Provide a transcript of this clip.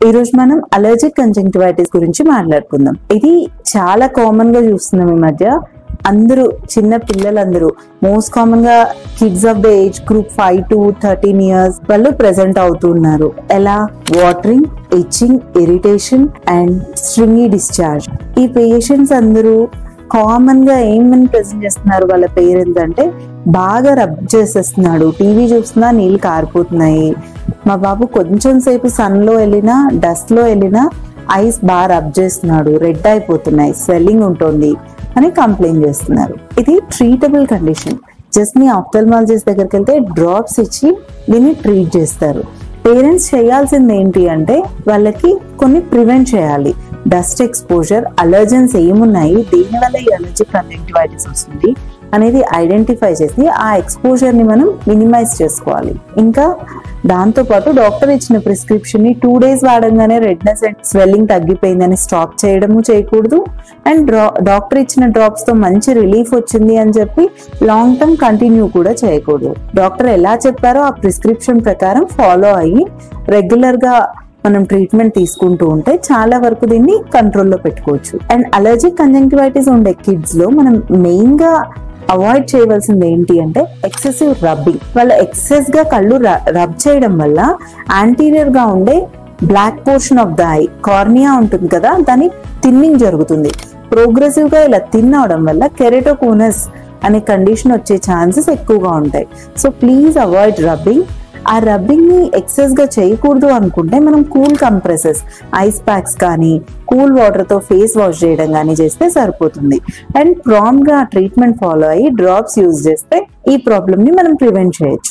ఈ రోజు మనం అలర్జిక్ కంజంక్టివైటిస్ గురించి మాట్లాడుకుందాం. ఇది చాలా కామన్ గా చూస్తున్నాం ఈ మధ్య. అందరూ చిన్న పిల్లలందరూ మోస్ట్ కామన్ గా kids of the age group 5 to 13 years వాళ్ళు ప్రెసెంట్ అవుతున్నారు. ఎలా? Watering, itching, irritation and stringy discharge. ఈ పేషెంట్స్ అందరూ కామన్ గా ఏమని ప్రెసెంట్ చేస్తున్నారు వాళ్ళ పేరెంట్స్ అంటే, బాగా రబ్ చేసేస్తున్నాడు, టీవీ చూస్తున్నా నీళ్ళు కారిపోతున్నాయి, మా బాబు కొంచెం సేపు సన్ లో వెళ్ళినా డస్ట్ లో వెళ్ళినా ఐస్ బాగా రబ్ చేస్తున్నాడు, రెడ్ అయిపోతున్నాయి, స్వెల్లింగ్ ఉంటుంది అని కంప్లైంట్ చేస్తున్నారు. ఇది ట్రీటబుల్ కండిషన్. జస్ట్ మీ ఆప్థల్మాలజిస్ట్ దగ్గరికి వెళ్తే డ్రాప్స్ ఇచ్చి దీన్ని ట్రీట్ చేస్తారు. పేరెంట్స్ చేయాల్సింది ఏంటి అంటే వాళ్ళకి కొన్ని ప్రివెంట్ చేయాలి. డస్ట్ ఎక్స్పోజర్, అలర్జెన్స్ ఏమున్నాయి, దేనివల్ల ఈ అలర్జిక్ కంజంక్టివైటిస్ వస్తుంది అనేది ఐడెంటిఫై చేసి ఆ ఎక్స్పోజర్ ని మనం మినిమైజ్ చేసుకోవాలి. ఇంకా దాంతో పాటు డాక్టర్ ఇచ్చిన ప్రిస్క్రిప్షన్ ని 2 days వాడంగానే రెడ్నెస్ అండ్ స్వెల్లింగ్ తగ్గిపోయిందని స్టాప్ చేయడము చేయకూడదు. అండ్ డాక్టర్ ఇచ్చిన డ్రాప్స్ తో మంచి రిలీఫ్ వచ్చింది అని చెప్పి లాంగ్ టర్మ్ కంటిన్యూ కూడా చేయకూడదు. డాక్టర్ ఎలా చెప్పారో ఆ ప్రిస్క్రిప్షన్ ప్రకారం ఫాలో అయ్యి రెగ్యులర్ గా మనం ట్రీట్మెంట్ తీసుకుంటూ ఉంటే చాలా వరకు దీన్ని కంట్రోల్లో పెట్టుకోవచ్చు. అండ్ అలర్జిక్ కంజంక్టివైటిస్ ఉండే కిడ్స్ లో మనం మెయిన్ గా అవాయిడ్ చేయవలసింది ఏంటి అంటే ఎక్సెసివ్ రబ్బింగ్. వాళ్ళ ఎక్సెస్ గా కళ్ళు రబ్ చేయడం వల్ల యాంటీరియర్ గా ఉండే black portion of the eye, cornea ఉంటుంది కదా, దాని థిన్నింగ్ జరుగుతుంది. ప్రోగ్రెసివ్ గా ఇలా థిన్ అవడం వల్ల కెరటోకోనస్ అనే కండిషన్ వచ్చే ఛాన్సెస్ ఎక్కువగా ఉంటాయి. So please avoid rubbing. ఆ రబ్బింగ్ ని ఎక్సెస్ గా చేయకూడదు అనుకుంటే మనం కూల్ కంప్రెసెస్, ఐస్ ప్యాక్స్ కానీ కూల్ వాటర్ తో ఫేస్ వాష్ చేయడం కానీ చేస్తే సరిపోతుంది. అండ్ ప్రాంప్ట్ గా ట్రీట్మెంట్ ఫాలో అయ్యి డ్రాప్స్ యూజ్ చేస్తే ఈ ప్రాబ్లమ్ ని మనం ప్రివెంట్ చేయొచ్చు.